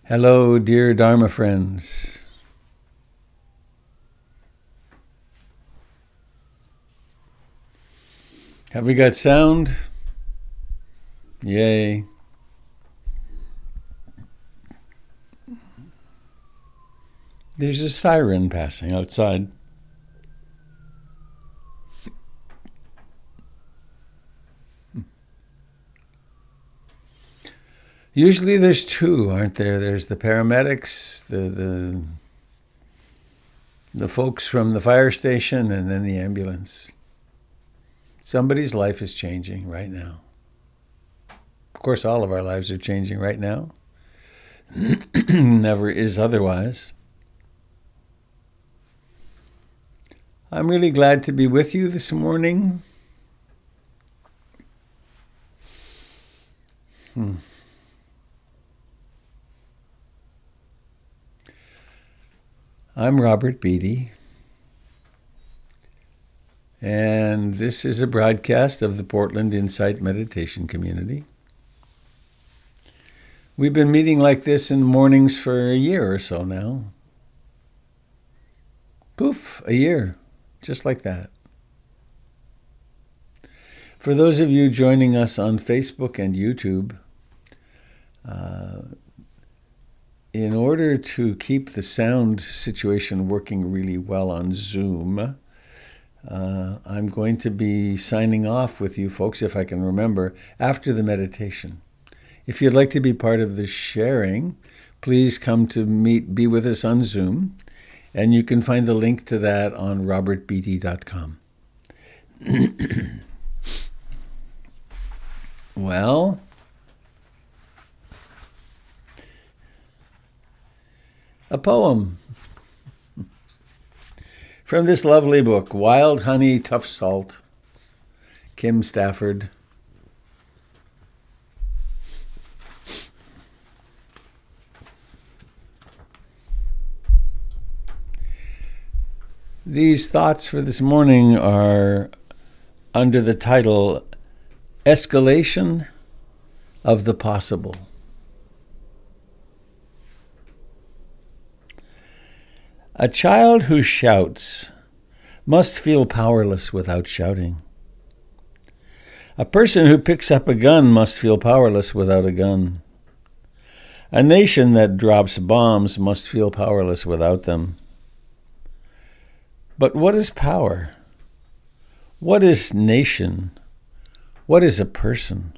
Hello, dear Dharma friends. Have we got sound? Yay. There's a siren passing outside. Usually there's two, aren't there? There's the paramedics, the folks from the fire station, and then the ambulance. Somebody's life is changing right now. Of course, all of our lives are changing right now. Never is otherwise. I'm really glad to be with you this morning. I'm Robert Beatty, and this is a broadcast of the Portland Insight Meditation Community. We've been meeting like this in the mornings for a year or so now. Poof, a year, just like that. For those of you joining us on Facebook and YouTube, in order to keep the sound situation working really well on Zoom, I'm going to be signing off with you folks, if I can remember, after the meditation. If you'd like to be part of the sharing, please come to be with us on Zoom, and you can find the link to that on robertbeatty.com. Well, a poem from this lovely book, Wild Honey, Tough Salt, Kim Stafford. These thoughts for this morning are under the title, Escalation of the Possible. A child who shouts must feel powerless without shouting. A person who picks up a gun must feel powerless without a gun. A nation that drops bombs must feel powerless without them. But what is power? What is nation? What is a person?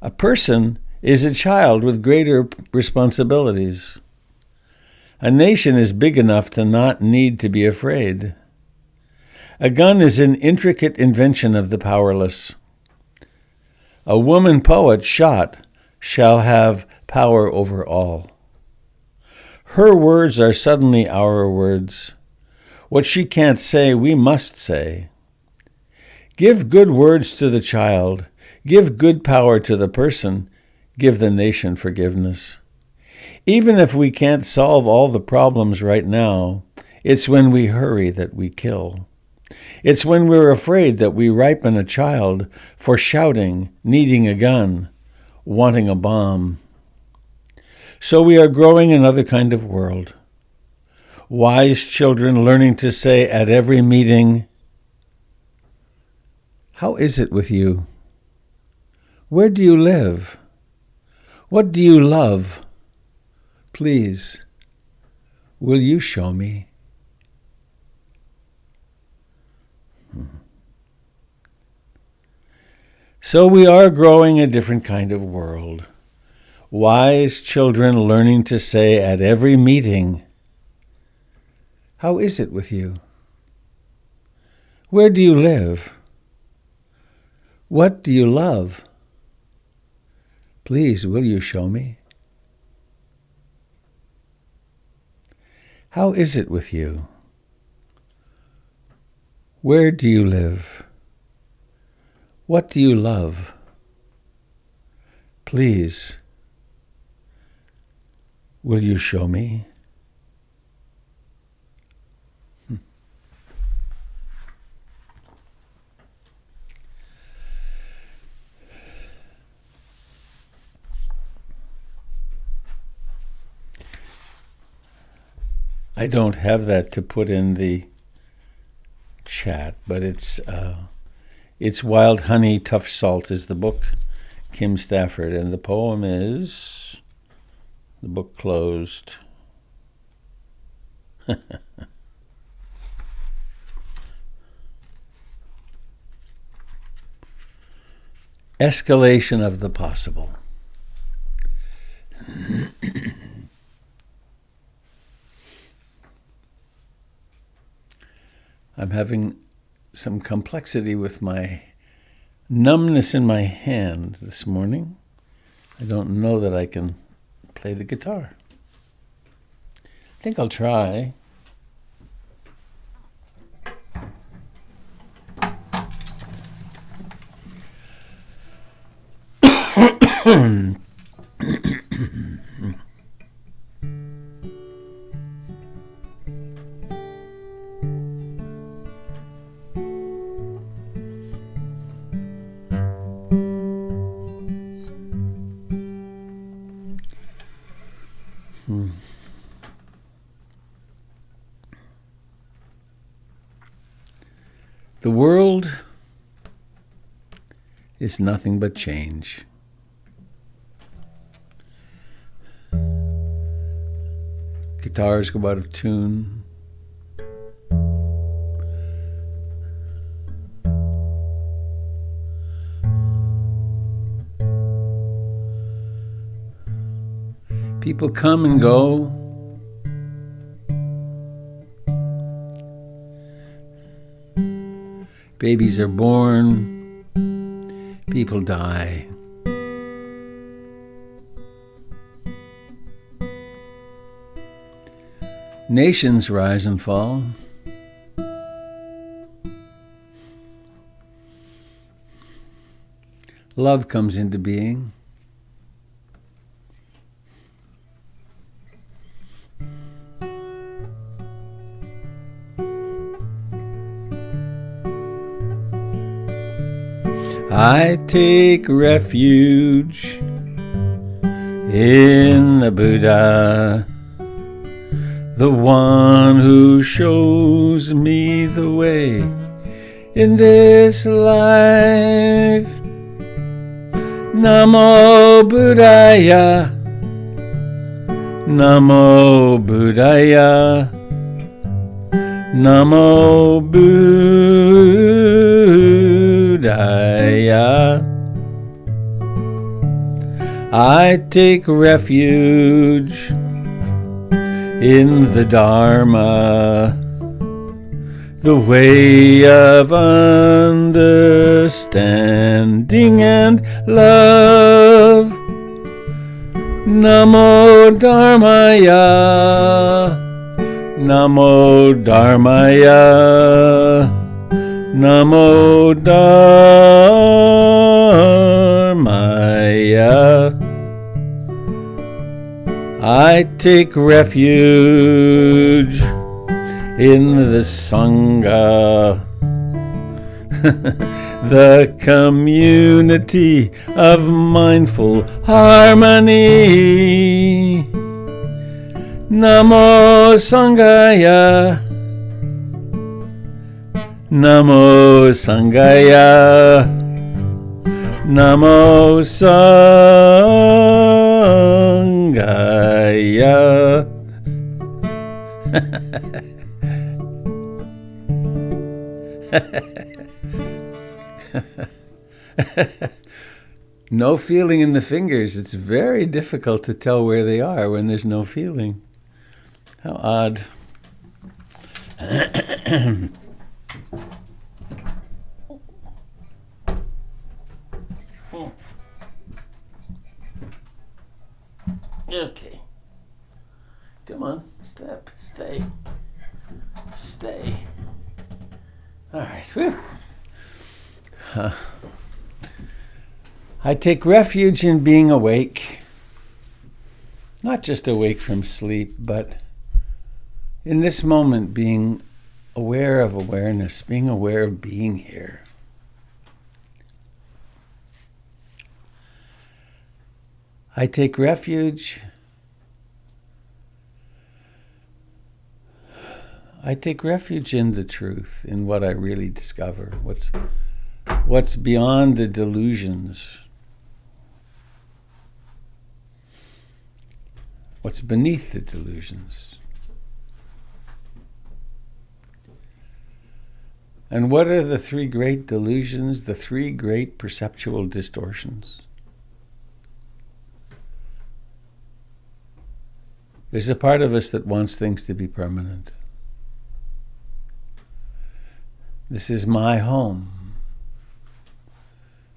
A person is a child with greater responsibilities. A nation is big enough to not need to be afraid. A gun is an intricate invention of the powerless. A woman poet shot shall have power over all. Her words are suddenly our words. What she can't say, we must say. Give good words to the child. Give good power to the person. Give the nation forgiveness. Even if we can't solve all the problems right now, it's when we hurry that we kill. It's when we're afraid that we ripen a child for shouting, needing a gun, wanting a bomb. So we are growing another kind of world. Wise children learning to say at every meeting, "How is it with you? Where do you live? What do you love? Please, will you show me?" So we are growing a different kind of world. Wise children learning to say at every meeting, "How is it with you? Where do you live? What do you love? Please, will you show me?" How is it with you? Where do you live? What do you love? Please, will you show me? I don't have that to put in the chat, but it's Wild Honey, Tough Salt is the book, Kim Stafford, and the poem is The Book Closed. Escalation of the possible. I'm having some complexity with my numbness in my hand this morning. I don't know that I can play the guitar. I think I'll try. The world is nothing but change. Guitars go out of tune. People come and go. Babies are born. People die. Nations rise and fall. Love comes into being. I take refuge in the Buddha, the one who shows me the way in this life. Namo Buddhaya, Namo Buddhaya, Namo Buddhaya. I take refuge in the Dharma, the way of understanding and love. Namo Dharmaya, Namo Dharmaya, Namo Dharmaya. I take refuge in the Sangha, the community of mindful harmony. Namo Sanghaya, Namo Sanghaya, Namo Sanghaya. No feeling in the fingers. It's very difficult to tell where they are when there's no feeling. How odd. Okay. Come on, stay. All right. Whew. I take refuge in being awake. Not just awake from sleep, but in this moment being aware of awareness, being aware of being here. I take refuge I take refuge in the truth, in what I really discover, what's beyond the delusions, what's beneath the delusions. And what are the three great delusions, the three great perceptual distortions? There's a part of us that wants things to be permanent. This is my home.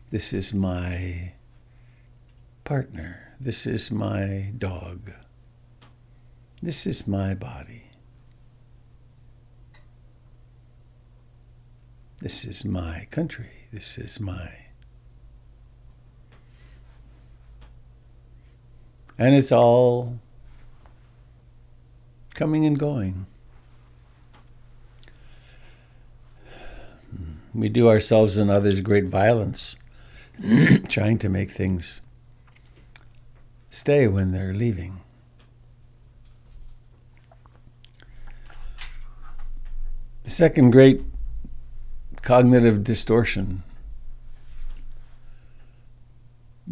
This is my partner. This is my dog. This is my body. This is my country. This is my... And it's all coming and going. We do ourselves and others great violence, trying to make things stay when they're leaving. The second great cognitive distortion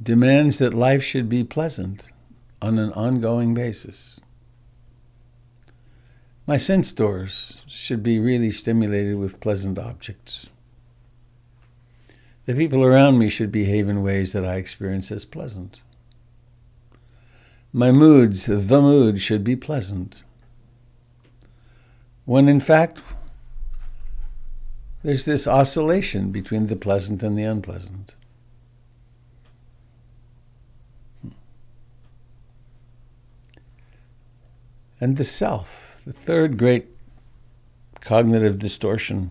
demands that life should be pleasant on an ongoing basis. My sense doors should be really stimulated with pleasant objects. The people around me should behave in ways that I experience as pleasant. My moods, the mood, should be pleasant. When in fact, there's this oscillation between the pleasant and the unpleasant. And the self, the third great cognitive distortion.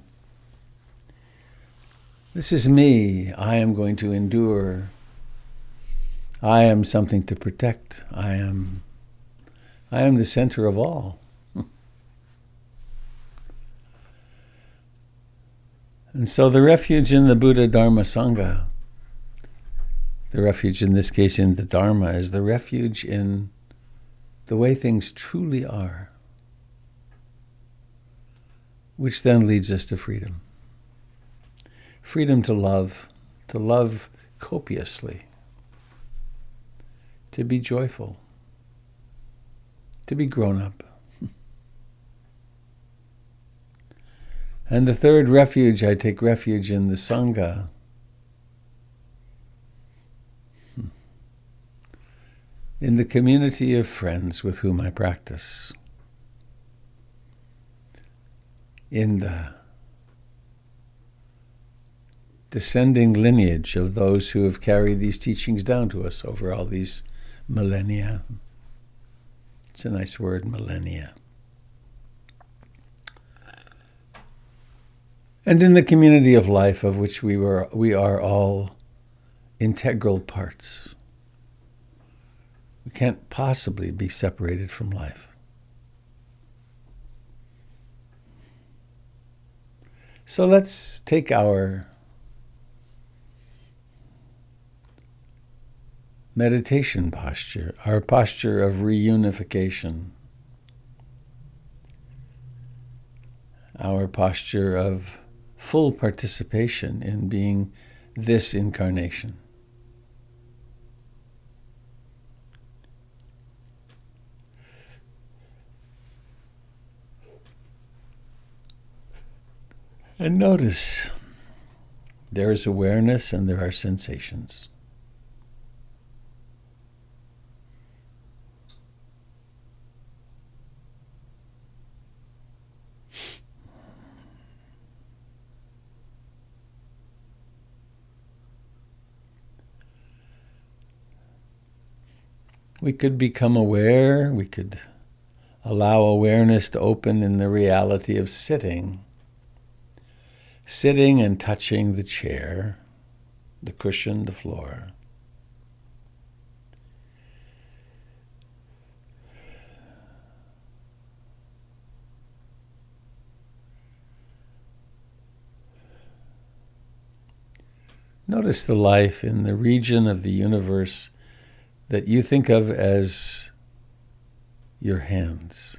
This is me. I am going to endure. I am something to protect. I am the center of all. And so the refuge in the Buddha, Dharma, Sangha, the refuge in this case in the Dharma, is the refuge in the way things truly are, which then leads us to freedom. Freedom to love copiously, to be joyful, to be grown up. And the third refuge, I take refuge in the Sangha. In the community of friends with whom I practice. In the descending lineage of those who have carried these teachings down to us over all these millennia. It's a nice word, millennia. And in the community of life of which we are all integral parts. We can't possibly be separated from life. So let's take our meditation posture, our posture of reunification, our posture of full participation in being this incarnation. And notice there is awareness and there are sensations. We could become aware, we could allow awareness to open in the reality of sitting and touching the chair, the cushion, the floor. Notice the life in the region of the universe that you think of as your hands.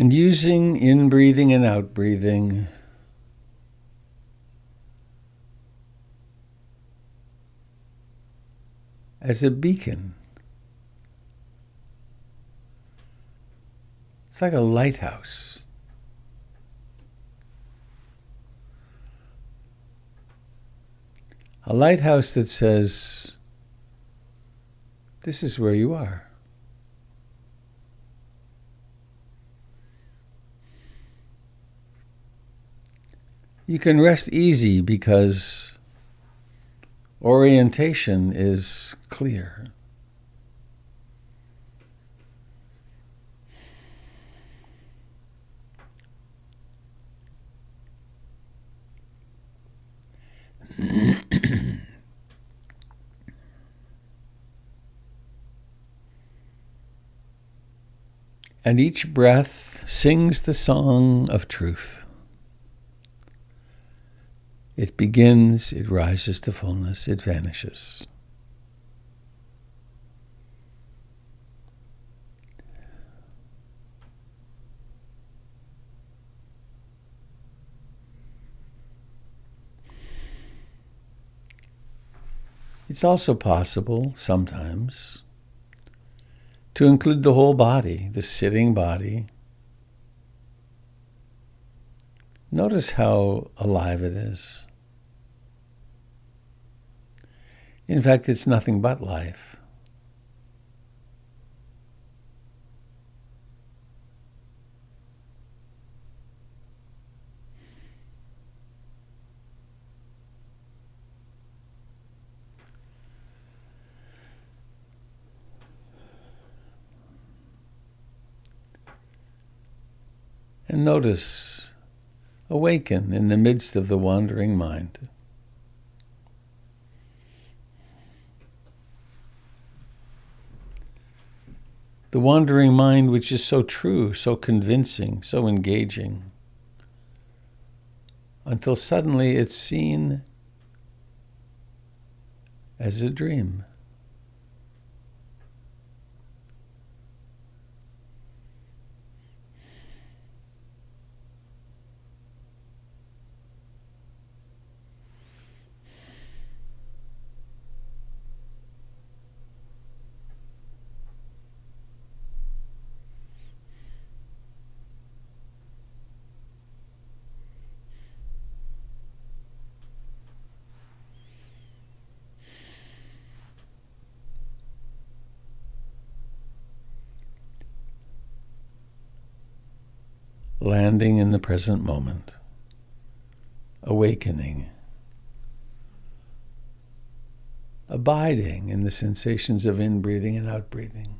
And using in-breathing and out-breathing as a beacon. It's like a lighthouse. A lighthouse that says, this is where you are. You can rest easy because orientation is clear. And each breath sings the song of truth. It begins, it rises to fullness, it vanishes. It's also possible, sometimes, to include the whole body, the sitting body. Notice how alive it is. In fact, it's nothing but life. And notice, awaken in the midst of the wandering mind. The wandering mind which is so true, so convincing, so engaging, until suddenly it's seen as a dream. Landing in the present moment, awakening, abiding in the sensations of in-breathing and out-breathing.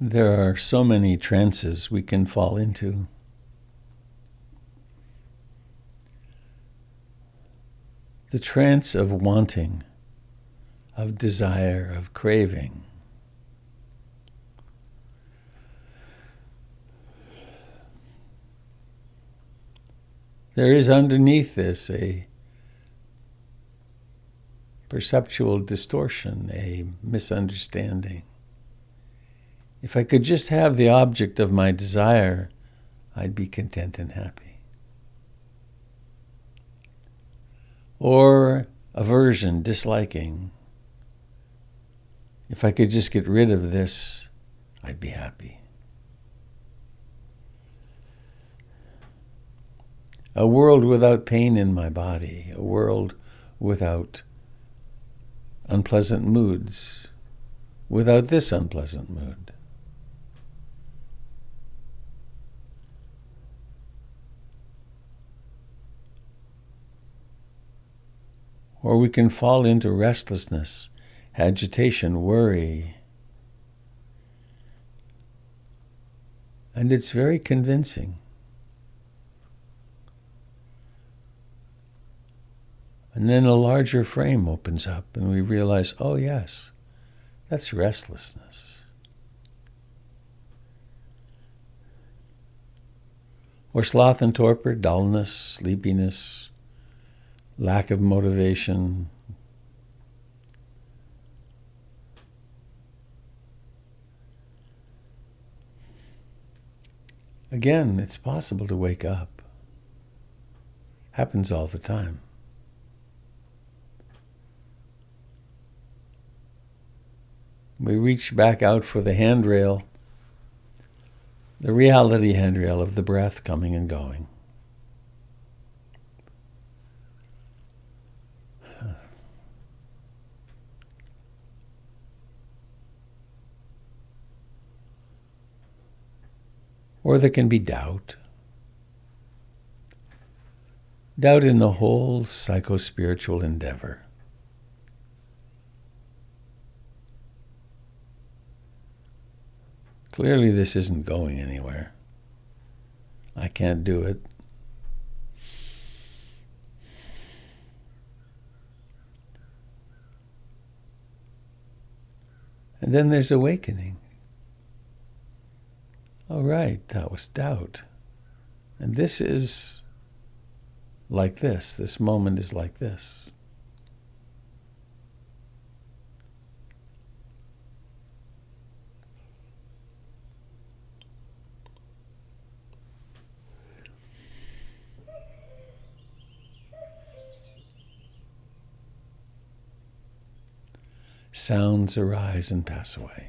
There are so many trances we can fall into. The trance of wanting, of desire, of craving. There is underneath this a perceptual distortion, a misunderstanding. If I could just have the object of my desire, I'd be content and happy. Or aversion, disliking. If I could just get rid of this, I'd be happy. A world without pain in my body, a world without unpleasant moods, without this unpleasant mood. Or we can fall into restlessness, agitation, worry. And it's very convincing. And then a larger frame opens up and we realize, oh yes, that's restlessness. Or sloth and torpor, dullness, sleepiness, lack of motivation. Again, it's possible to wake up. Happens all the time. We reach back out for the handrail, the reality handrail of the breath coming and going. Or there can be doubt. Doubt in the whole psycho-spiritual endeavor. Clearly this isn't going anywhere. I can't do it. And then there's awakening. Oh, right, that was doubt. And this is like this. This moment is like this. Sounds arise and pass away.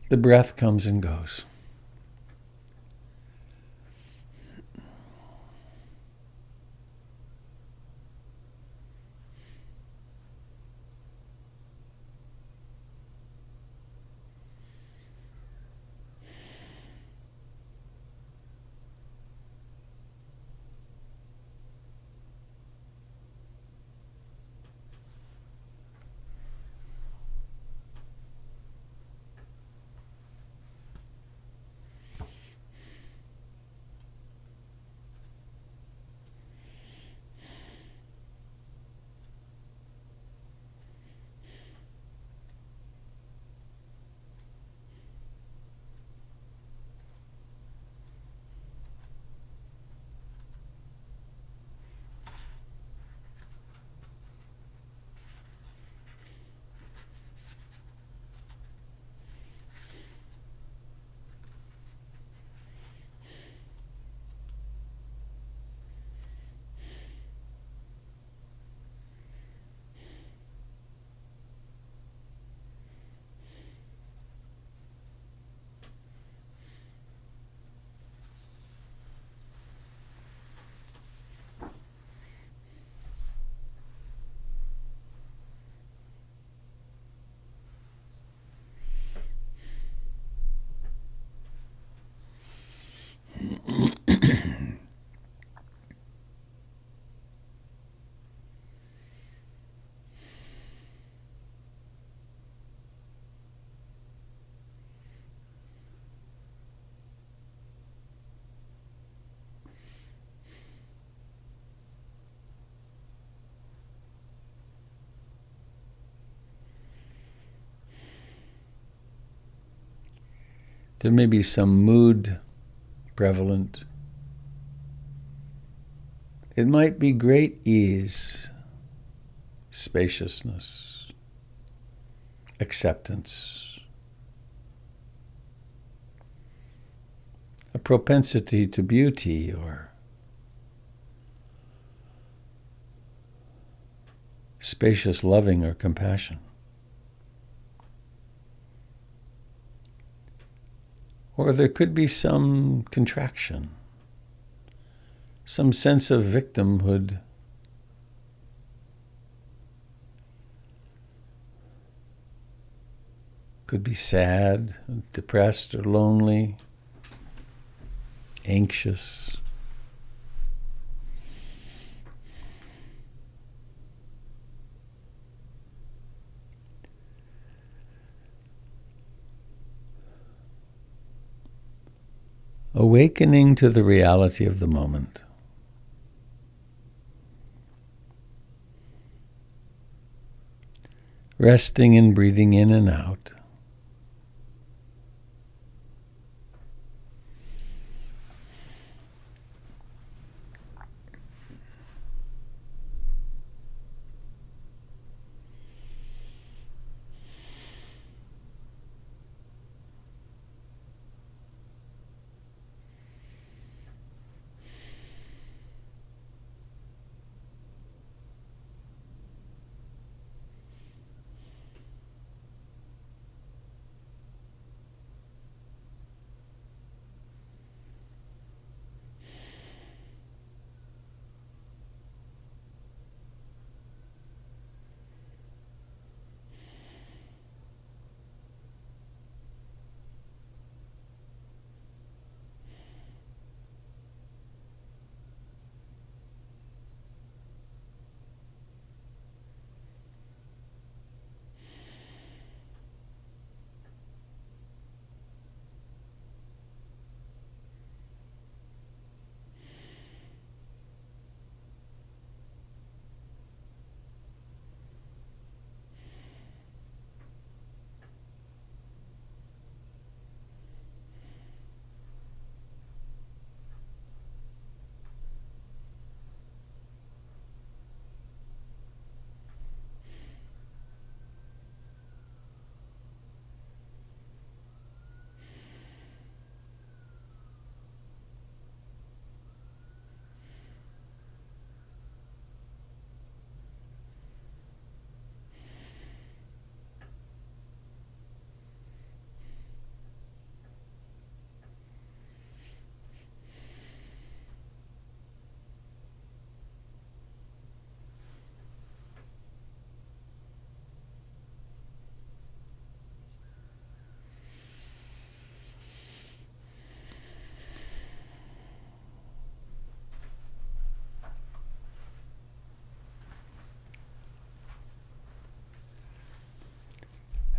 The breath comes and goes. There may be some mood prevalent. It might be great ease, spaciousness, acceptance, a propensity to beauty or spacious loving or compassion. Or there could be some contraction, some sense of victimhood. Could be sad, depressed, or lonely, anxious. Awakening to the reality of the moment. Resting and breathing in and out.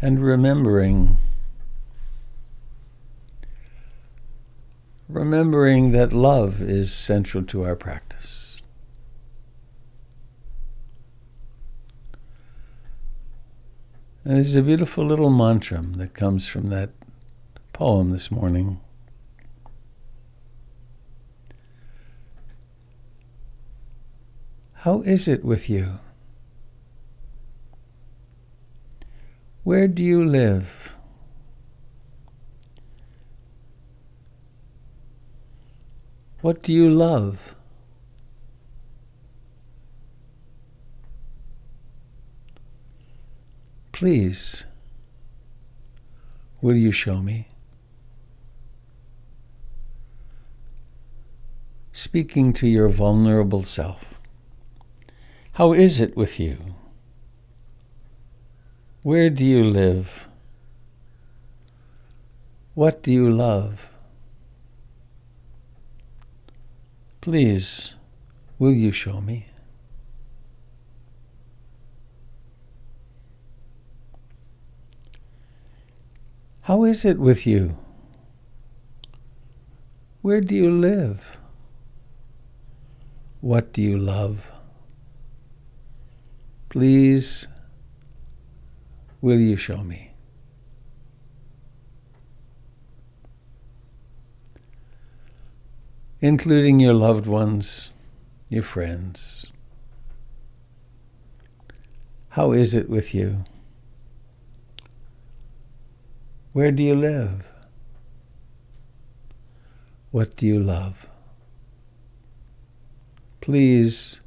And remembering that love is central to our practice. And there's a beautiful little mantra that comes from that poem this morning. How is it with you? Where do you live? What do you love? Please, will you show me? Speaking to your vulnerable self. How is it with you? Where do you live? What do you love? Please, will you show me? How is it with you? Where do you live? What do you love? Please, will you show me? including your loved ones, your friends. How is it with you? Where do you live? What do you love? Please,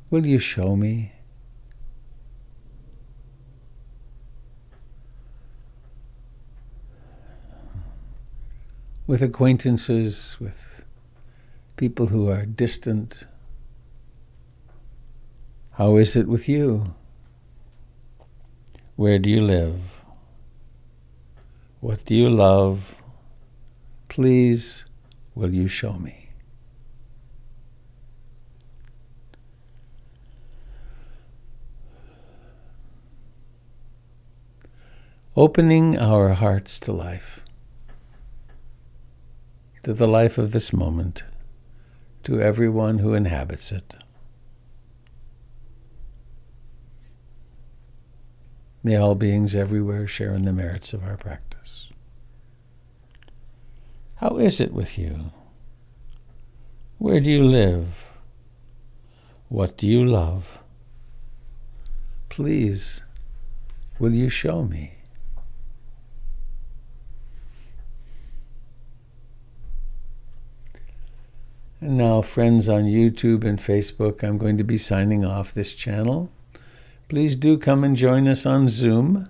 will you show me? With acquaintances, with people who are distant, how is it with you? Where do you live? What do you love? Please, will you show me? Opening our hearts to life, to the life of this moment, to everyone who inhabits it. May all beings everywhere share in the merits of our practice. How is it with you? Where do you live? What do you love? Please, will you show me? And now, friends on YouTube and Facebook, I'm going to be signing off this channel. Please do come and join us on Zoom,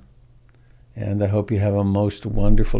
and I hope you have a most wonderful day.